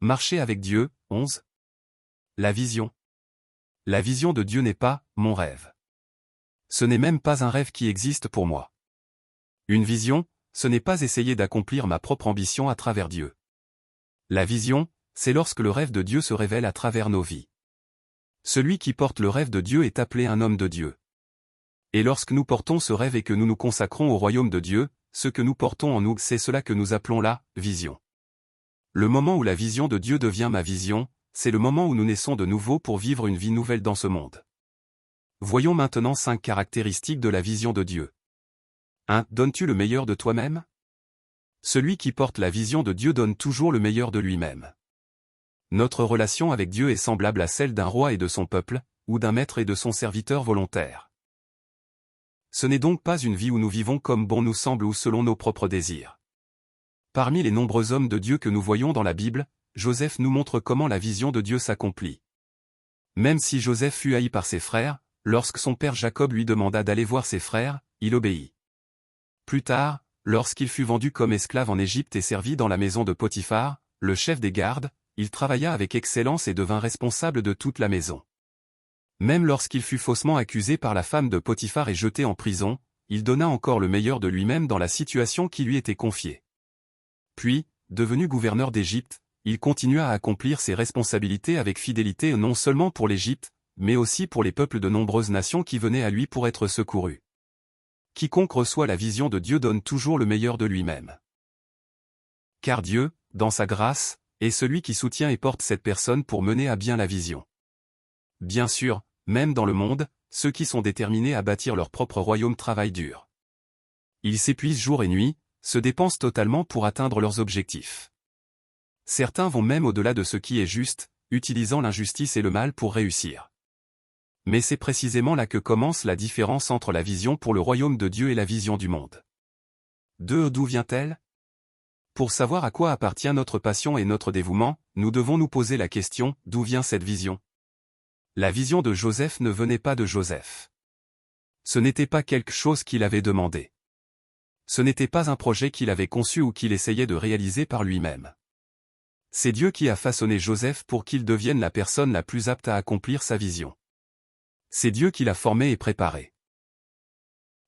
Marcher avec Dieu, 11. La vision. La vision de Dieu n'est pas « mon rêve ». Ce n'est même pas un rêve qui existe pour moi. Une vision, ce n'est pas essayer d'accomplir ma propre ambition à travers Dieu. La vision, c'est lorsque le rêve de Dieu se révèle à travers nos vies. Celui qui porte le rêve de Dieu est appelé un homme de Dieu. Et lorsque nous portons ce rêve et que nous nous consacrons au royaume de Dieu, ce que nous portons en nous, c'est cela que nous appelons la vision. Le moment où la vision de Dieu devient ma vision, c'est le moment où nous naissons de nouveau pour vivre une vie nouvelle dans ce monde. Voyons maintenant 5 caractéristiques de la vision de Dieu. 1. Donnes-tu le meilleur de toi-même? Celui qui porte la vision de Dieu donne toujours le meilleur de lui-même. Notre relation avec Dieu est semblable à celle d'un roi et de son peuple, ou d'un maître et de son serviteur volontaire. Ce n'est donc pas une vie où nous vivons comme bon nous semble ou selon nos propres désirs. Parmi les nombreux hommes de Dieu que nous voyons dans la Bible, Joseph nous montre comment la vision de Dieu s'accomplit. Même si Joseph fut haï par ses frères, lorsque son père Jacob lui demanda d'aller voir ses frères, il obéit. Plus tard, lorsqu'il fut vendu comme esclave en Égypte et servi dans la maison de Potiphar, le chef des gardes, il travailla avec excellence et devint responsable de toute la maison. Même lorsqu'il fut faussement accusé par la femme de Potiphar et jeté en prison, il donna encore le meilleur de lui-même dans la situation qui lui était confiée. Puis, devenu gouverneur d'Égypte, il continua à accomplir ses responsabilités avec fidélité non seulement pour l'Égypte, mais aussi pour les peuples de nombreuses nations qui venaient à lui pour être secourus. Quiconque reçoit la vision de Dieu donne toujours le meilleur de lui-même. Car Dieu, dans sa grâce, est celui qui soutient et porte cette personne pour mener à bien la vision. Bien sûr, même dans le monde, ceux qui sont déterminés à bâtir leur propre royaume travaillent dur. Ils s'épuisent jour et nuit, se dépensent totalement pour atteindre leurs objectifs. Certains vont même au-delà de ce qui est juste, utilisant l'injustice et le mal pour réussir. Mais c'est précisément là que commence la différence entre la vision pour le royaume de Dieu et la vision du monde. D'où vient-elle? Pour savoir à quoi appartient notre passion et notre dévouement, nous devons nous poser la question, d'où vient cette vision? La vision de Joseph ne venait pas de Joseph. Ce n'était pas quelque chose qu'il avait demandé. Ce n'était pas un projet qu'il avait conçu ou qu'il essayait de réaliser par lui-même. C'est Dieu qui a façonné Joseph pour qu'il devienne la personne la plus apte à accomplir sa vision. C'est Dieu qui l'a formé et préparé.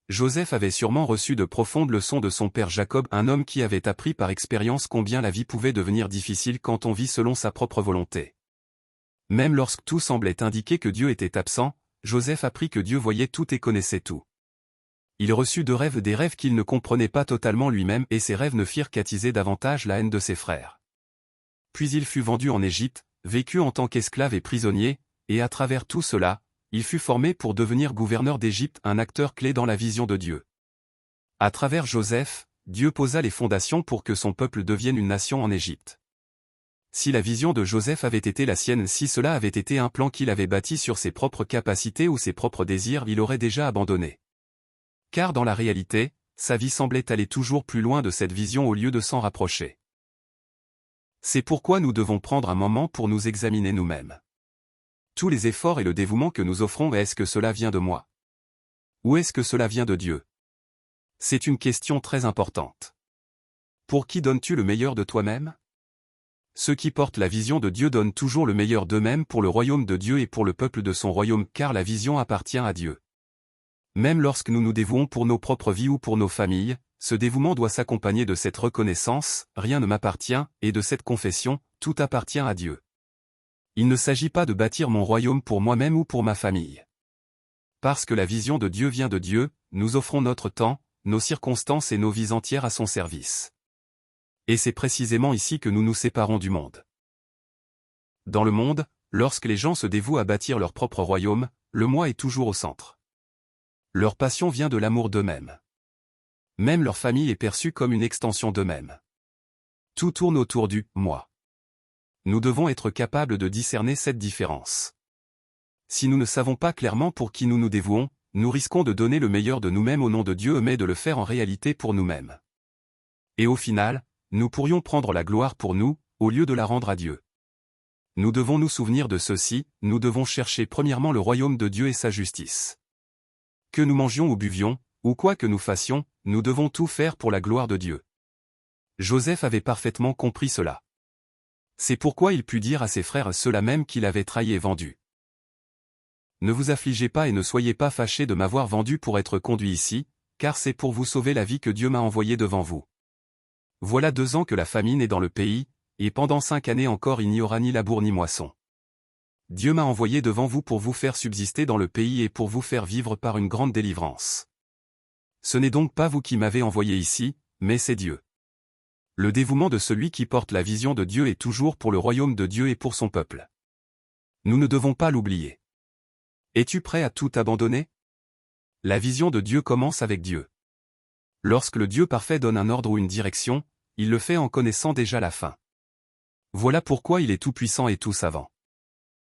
Joseph avait sûrement reçu de profondes leçons de son père Jacob, un homme qui avait appris par expérience combien la vie pouvait devenir difficile quand on vit selon sa propre volonté. Même lorsque tout semblait indiquer que Dieu était absent, Joseph apprit que Dieu voyait tout et connaissait tout. Il reçut des rêves qu'il ne comprenait pas totalement lui-même et ces rêves ne firent qu'attiser davantage la haine de ses frères. Puis il fut vendu en Égypte, vécut en tant qu'esclave et prisonnier, et à travers tout cela, il fut formé pour devenir gouverneur d'Égypte, un acteur clé dans la vision de Dieu. À travers Joseph, Dieu posa les fondations pour que son peuple devienne une nation en Égypte. Si la vision de Joseph avait été la sienne, si cela avait été un plan qu'il avait bâti sur ses propres capacités ou ses propres désirs, il aurait déjà abandonné. Car dans la réalité, sa vie semblait aller toujours plus loin de cette vision au lieu de s'en rapprocher. C'est pourquoi nous devons prendre un moment pour nous examiner nous-mêmes. Tous les efforts et le dévouement que nous offrons, est-ce que cela vient de moi? Ou est-ce que cela vient de Dieu? C'est une question très importante. Pour qui donnes-tu le meilleur de toi-même? Ceux qui portent la vision de Dieu donnent toujours le meilleur d'eux-mêmes pour le royaume de Dieu et pour le peuple de son royaume, car la vision appartient à Dieu. Même lorsque nous nous dévouons pour nos propres vies ou pour nos familles, ce dévouement doit s'accompagner de cette reconnaissance, rien ne m'appartient, et de cette confession, tout appartient à Dieu. Il ne s'agit pas de bâtir mon royaume pour moi-même ou pour ma famille. Parce que la vision de Dieu vient de Dieu, nous offrons notre temps, nos circonstances et nos vies entières à son service. Et c'est précisément ici que nous nous séparons du monde. Dans le monde, lorsque les gens se dévouent à bâtir leur propre royaume, le moi est toujours au centre. Leur passion vient de l'amour d'eux-mêmes. Même leur famille est perçue comme une extension d'eux-mêmes. Tout tourne autour du « moi ». Nous devons être capables de discerner cette différence. Si nous ne savons pas clairement pour qui nous nous dévouons, nous risquons de donner le meilleur de nous-mêmes au nom de Dieu, mais de le faire en réalité pour nous-mêmes. Et au final, nous pourrions prendre la gloire pour nous, au lieu de la rendre à Dieu. Nous devons nous souvenir de ceci, nous devons chercher premièrement le royaume de Dieu et sa justice. Que nous mangions ou buvions, ou quoi que nous fassions, nous devons tout faire pour la gloire de Dieu. Joseph avait parfaitement compris cela. C'est pourquoi il put dire à ses frères ceux-là même qu'il avait trahi et vendu. Ne vous affligez pas et ne soyez pas fâchés de m'avoir vendu pour être conduit ici, car c'est pour vous sauver la vie que Dieu m'a envoyé devant vous. Voilà 2 ans que la famine est dans le pays, et pendant 5 années encore il n'y aura ni labour ni moisson. Dieu m'a envoyé devant vous pour vous faire subsister dans le pays et pour vous faire vivre par une grande délivrance. Ce n'est donc pas vous qui m'avez envoyé ici, mais c'est Dieu. Le dévouement de celui qui porte la vision de Dieu est toujours pour le royaume de Dieu et pour son peuple. Nous ne devons pas l'oublier. Es-tu prêt à tout abandonner? La vision de Dieu commence avec Dieu. Lorsque le Dieu parfait donne un ordre ou une direction, il le fait en connaissant déjà la fin. Voilà pourquoi il est tout-puissant et tout-savant.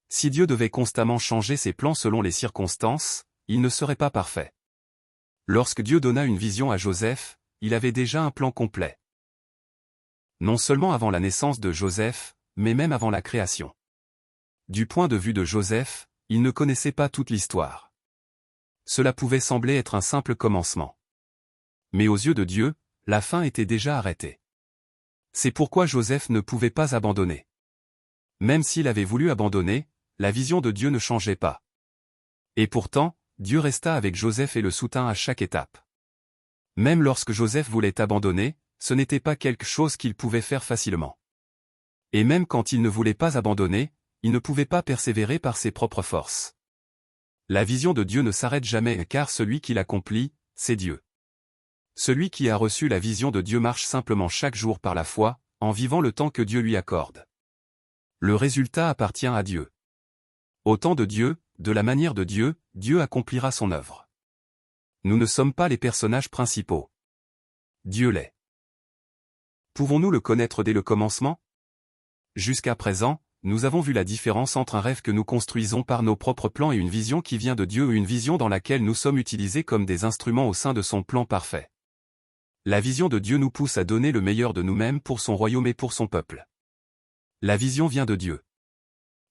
Si Dieu devait constamment changer ses plans selon les circonstances, il ne serait pas parfait. Lorsque Dieu donna une vision à Joseph, il avait déjà un plan complet. Non seulement avant la naissance de Joseph, mais même avant la création. Du point de vue de Joseph, il ne connaissait pas toute l'histoire. Cela pouvait sembler être un simple commencement. Mais aux yeux de Dieu, la fin était déjà arrêtée. C'est pourquoi Joseph ne pouvait pas abandonner. Même s'il avait voulu abandonner, la vision de Dieu ne changeait pas. Et pourtant, Dieu resta avec Joseph et le soutint à chaque étape. Même lorsque Joseph voulait abandonner, ce n'était pas quelque chose qu'il pouvait faire facilement. Et même quand il ne voulait pas abandonner, il ne pouvait pas persévérer par ses propres forces. La vision de Dieu ne s'arrête jamais car celui qui l'accomplit, c'est Dieu. Celui qui a reçu la vision de Dieu marche simplement chaque jour par la foi, en vivant le temps que Dieu lui accorde. Le résultat appartient à Dieu. Au temps de Dieu, de la manière de Dieu, Dieu accomplira son œuvre. Nous ne sommes pas les personnages principaux. Dieu l'est. Pouvons-nous le connaître dès le commencement? Jusqu'à présent, nous avons vu la différence entre un rêve que nous construisons par nos propres plans et une vision qui vient de Dieu ou une vision dans laquelle nous sommes utilisés comme des instruments au sein de son plan parfait. La vision de Dieu nous pousse à donner le meilleur de nous-mêmes pour son royaume et pour son peuple. La vision vient de Dieu.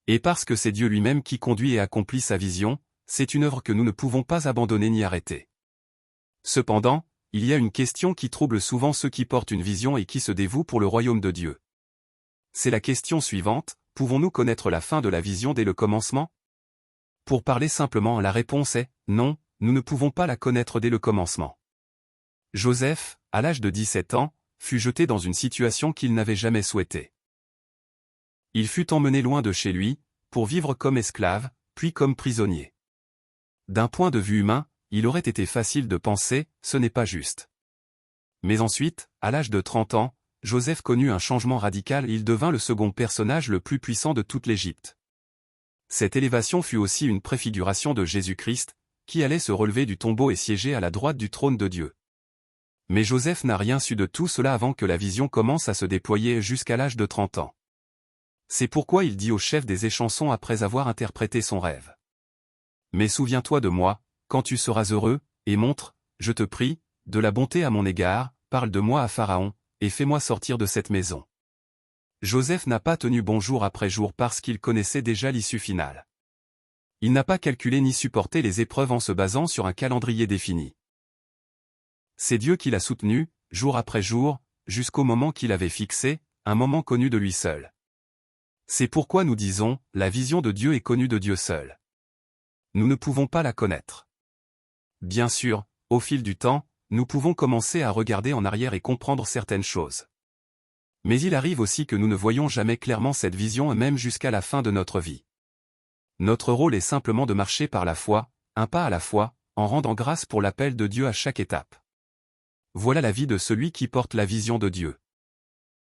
Et parce que c'est Dieu lui-même qui conduit et accomplit sa vision, c'est une œuvre que nous ne pouvons pas abandonner ni arrêter. Cependant, il y a une question qui trouble souvent ceux qui portent une vision et qui se dévouent pour le royaume de Dieu. C'est la question suivante: pouvons-nous connaître la fin de la vision dès le commencement? Pour parler simplement, la réponse est non, nous ne pouvons pas la connaître dès le commencement. Joseph, à l'âge de 17 ans, fut jeté dans une situation qu'il n'avait jamais souhaitée. Il fut emmené loin de chez lui, pour vivre comme esclave, puis comme prisonnier. D'un point de vue humain, il aurait été facile de penser, ce n'est pas juste. Mais ensuite, à l'âge de 30 ans, Joseph connut un changement radical et il devint le second personnage le plus puissant de toute l'Égypte. Cette élévation fut aussi une préfiguration de Jésus-Christ, qui allait se relever du tombeau et siéger à la droite du trône de Dieu. Mais Joseph n'a rien su de tout cela avant que la vision commence à se déployer jusqu'à l'âge de 30 ans. C'est pourquoi il dit au chef des échansons après avoir interprété son rêve: Mais souviens-toi de moi, quand tu seras heureux, et montre, je te prie, de la bonté à mon égard, parle de moi à Pharaon, et fais-moi sortir de cette maison. Joseph n'a pas tenu bon jour après jour parce qu'il connaissait déjà l'issue finale. Il n'a pas calculé ni supporté les épreuves en se basant sur un calendrier défini. C'est Dieu qui l'a soutenu, jour après jour, jusqu'au moment qu'il avait fixé, un moment connu de lui seul. C'est pourquoi nous disons, la vision de Dieu est connue de Dieu seul. Nous ne pouvons pas la connaître. Bien sûr, au fil du temps, nous pouvons commencer à regarder en arrière et comprendre certaines choses. Mais il arrive aussi que nous ne voyons jamais clairement cette vision même jusqu'à la fin de notre vie. Notre rôle est simplement de marcher par la foi, un pas à la fois, en rendant grâce pour l'appel de Dieu à chaque étape. Voilà la vie de celui qui porte la vision de Dieu.